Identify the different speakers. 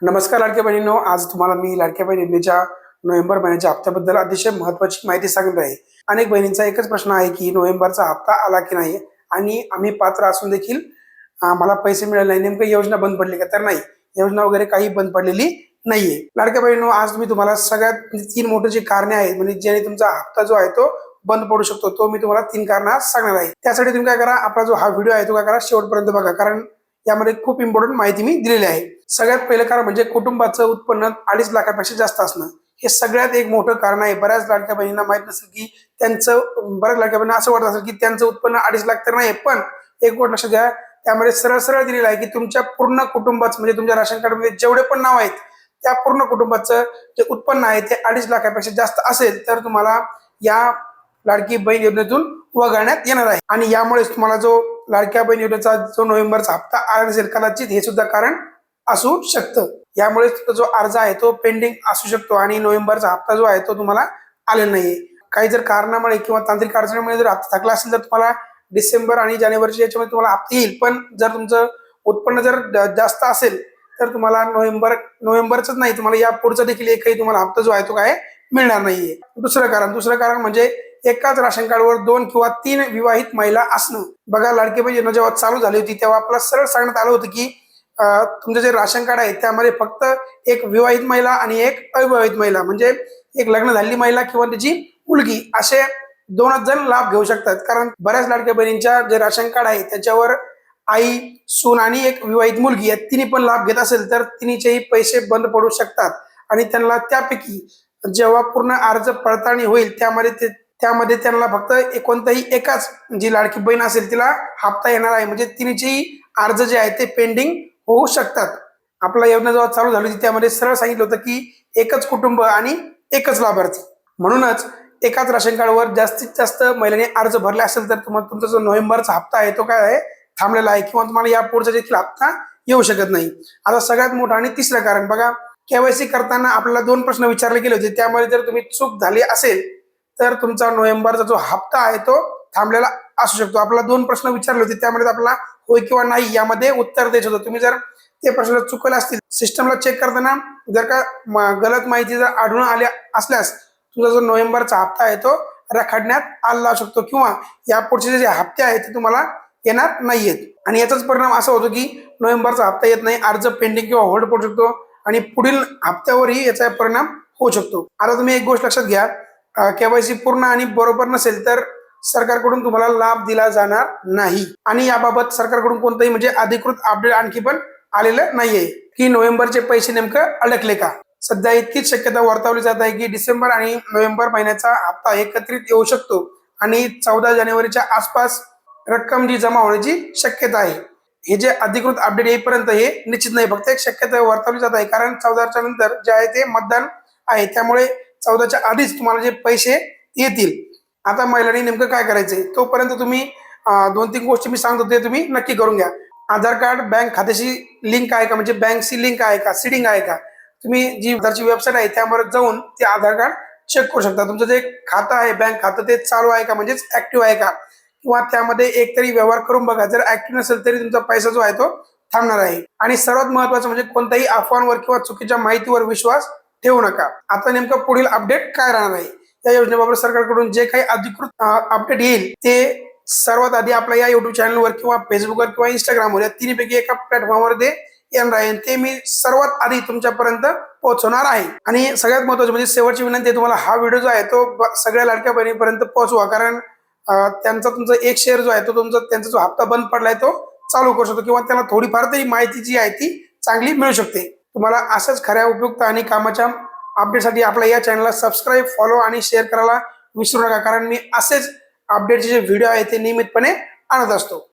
Speaker 1: नमस्कार लाडक्या बहिणींनो, आज तुम्हाला मी लाडक्या बहीण योजनेच्या नोव्हेंबर महिन्याच्या हप्त्याबद्दल अतिशय महत्त्वाची माहिती सांगणार आहे। अनेक बहिणींचा एकच प्रश्न आहे की नोव्हेंबरचा हप्ता आला की नाही आणि आम्ही पात्र असून देखील मला पैसे मिळाले नाही, नेमकं योजना बंद पडली का? तर नाही, योजना वगैरे काही बंद पडलेली नाहीये। लाडक्या बहिणींनो, आज मी तुम्हाला सगळ्यात 3 मोठी जी कारणे आहेत म्हणजे ज्याने तुमचा हप्ता जो आहे तो बंद पडू शकतो, तो मी तुम्हाला 3 कारण आज सांगणार आहे। त्यासाठी तुम्ही काय करा, आपला जो हा व्हिडिओ आहे तो काय करा शेवटपर्यंत बघा, कारण यामध्ये खूप इम्पॉर्टंट माहिती मी दिलेली आहे। सगळ्यात पहिलं कारण म्हणजे कुटुंबाचं उत्पन्न 2.5 लाखापेक्षा जास्त असणं, हे सगळ्यात एक मोठं कारण आहे। बऱ्याच लाडक्या बहिणींना माहित नसेल की बऱ्याच लाडक्या बहिणींना असं वाटत असेल की त्यांचं उत्पन्न 2.5 लाख तर नाही, पण एक गोष्ट लक्षात घ्या, त्यामध्ये सरळ सरळ दिलेलं आहे की तुमच्या पूर्ण कुटुंबाचं म्हणजे तुमच्या राशन कार्डमध्ये जेवढे पण नाव आहेत त्या पूर्ण कुटुंबाचं जे उत्पन्न आहे ते 2.5 लाखापेक्षा जास्त असेल तर तुम्हाला या लाडकी बहीण योजनेतून वगळण्यात येणार आहे। आणि यामुळे तुम्हाला जो लाडक्या बहीण योजनेचा जो नोव्हेंबरचा हप्ता आला नसेल, कदाचित हे सुद्धा कारण असू शकतं। यामुळे जो अर्ज आहे तो पेंडिंग असू शकतो आणि नोव्हेंबरचा हप्ता जो आहे तो तुम्हाला आलेला नाहीये। काही जर कारणामुळे किंवा तांत्रिक अडचणीमुळे जर हप्ता थकला असेल तर तुम्हाला डिसेंबर आणि जानेवारीच्या याच्यामध्ये तुम्हाला हप्ता येईल, पण जर तुमचं उत्पन्न जर जास्त असेल तर तुम्हाला नोव्हेंबरच नाही, तुम्हाला या पुढचा देखील एकही तुम्हाला हप्ता जो आहे तो काय मिळणार नाहीये। दुसरं कारण म्हणजे एकाच राशन कार्डवर 2 किंवा 3 विवाहित महिला असणं। बघा, लाडकी बहीण योजना जेव्हा चालू झाली होती तेव्हा आपल्याला सरळ सांगण्यात आलं होतं की तुमचं जे राशन कार्ड आहे त्यामध्ये फक्त एक विवाहित महिला आणि एक अविवाहित महिला, म्हणजे एक लग्न झालेली महिला किंवा त्याची मुलगी, असे 2च जण लाभ घेऊ शकतात। कारण बऱ्याच लाडक्या बहिणींच्या जे राशन कार्ड आहे त्याच्यावर आई, सून आणि एक विवाहित मुलगी या तिन्ही पण लाभ घेत असेल तर तिन्हीचेही पैसे बंद पडू शकतात आणि त्यांना त्यापैकी जेव्हा पूर्ण अर्ज पडताळणी होईल त्यामध्ये त्यांना फक्त कोणताही एकाच जी लाडकी बहीण असेल तिला हप्ता येणार आहे, म्हणजे तिन्हीचेही अर्ज जे आहे ते पेंडिंग होऊ शकतात। आपला योजना जेव्हा चालू झाली होती त्यामध्ये सरळ सांगितलं होतं की एकच कुटुंब आणि एकच लाभार्थी, म्हणूनच एकाच राशन कार्डवर जास्तीत जास्त महिलांनी अर्ज भरले असेल तर तुम्हाला तुमचा जो नोव्हेंबरचा हप्ता आहे तो काय आहे थांबलेला आहे किंवा तुम्हाला या पुढचा देखील हप्ता येऊ शकत नाही। आता सगळ्यात मोठं आणि तिसरं कारण बघा, केवायसी करताना आपल्याला 2 प्रश्न विचारले गेले होते, त्यामध्ये जर तुम्ही चूक झाली असेल तर तुमचा नोव्हेंबरचा जो हप्ता आहे तो थांबलेला असू शकतो। आपल्याला 2 प्रश्न विचारले होते, त्यामध्ये आपल्याला होय किंवा नाही यामध्ये उत्तर द्यायचं होतं। तुम्ही जर ते प्रश्न चुकले असतील, सिस्टमला चेक करताना जर का गलत माहिती जर आढळून आली असल्यास तुमचा जो नोव्हेंबरचा हप्ता आहे तो रखडण्यात आला शकतो किंवा यापुढचे जे हप्ते आहेत ते तुम्हाला येणार नाहीयेत। आणि याचाच परिणाम असा होतो की नोव्हेंबरचा हप्ता येत नाही, अर्ज पेंडिंग किंवा होल्ड पडू शकतो आणि पुढील हप्त्यावरही याचा परिणाम होऊ शकतो। आता तुम्ही एक गोष्ट लक्षात घ्या, केवायसी पूर्ण आणि बरोबर नसेल तर सरकारकडून तुम्हाला लाभ दिला जाणार नाही आणि याबाबत सरकारकडून कोणताही म्हणजे अधिकृत अपडेट आणखी पण आलेलं नाहीये की नोव्हेंबरचे पैसे नेमकं अडकले का। सध्या इतकीच शक्यता वर्तवली जात आहे की डिसेंबर आणि नोव्हेंबर महिन्याचा हप्ता एकत्रित येऊ शकतो आणि 14 जानेवारीच्या आसपास रक्कम जी जमा होण्याची शक्यता आहे। हे जे अधिकृत अपडेट येईपर्यंत हे निश्चित नाही, फक्त एक शक्यता वर्तवली जात आहे, कारण 14च्या नंतर जे आहे ते मतदान आहे, त्यामुळे 14च्या आधीच तुम्हाला जे पैसे येतील। आता महिलांनी नेमकं काय करायचंय, तोपर्यंत तुम्ही 2-3 गोष्टी मी सांगतो ते तुम्ही नक्की करून घ्या। आधार कार्ड बँक खात्याशी लिंक आहे का, म्हणजे बँकशी लिंक आहे का, सीडिंग आहे का, तुम्ही जी आधारची वेबसाईट आहे त्यावर जाऊन ते आधार कार्ड चेक करू शकता। तुमचं जे खातं आहे बँक खातं ते चालू आहे का, म्हणजेच ऍक्टिव्ह आहे का, किंवा त्यामध्ये एकतरी व्यवहार करून बघा, जर ऍक्टिव्ह नसेल तरी तुमचा पैसा जो आहे तो थांबणार आहे। आणि सर्वात महत्त्वाचं म्हणजे कोणत्याही अफवांवर किंवा चुकीच्या माहितीवर विश्वास ठेवू नका। आता नेमकं पुढील अपडेट काय राहणार आहे, या योजनेबाबत सरकारकडून जे काही अधिकृत अपडेट येईल ते सर्वात आधी आपल्या या युट्यूब चॅनलवर किंवा फेसबुकवर किंवा इंस्टाग्रामवर या तिन्हीपैकी एका प्लॅटफॉर्मवर ते येणार आहे, ते मी सर्वात आधी तुमच्यापर्यंत पोहोचवणार आहे। आणि सगळ्यात महत्त्वाचं म्हणजे शेवटची विनंती आहे, तुम्हाला हा व्हिडिओ जो आहे तो सगळ्या लाडक्या बहिणीपर्यंत पोहोचवा, कारण तुमचा एक शेअर जो आहे तो त्यांचा जो हप्ता बंद पडलाय तो चालू करू शकतो किंवा त्यांना थोडीफार तरी माहिती जी आहे ती चांगली मिळू शकते। तुम्हाला अशाच खऱ्या उपयुक्त आणि कामाच्या अपडेटसाठी आपल्या या चॅनलला सबस्क्राईब, फॉलो आणि शेअर करायला विसरू नका, कारण मी असेच अपडेटचे जे व्हिडिओ आहेत ते नियमितपणे आणत असतो।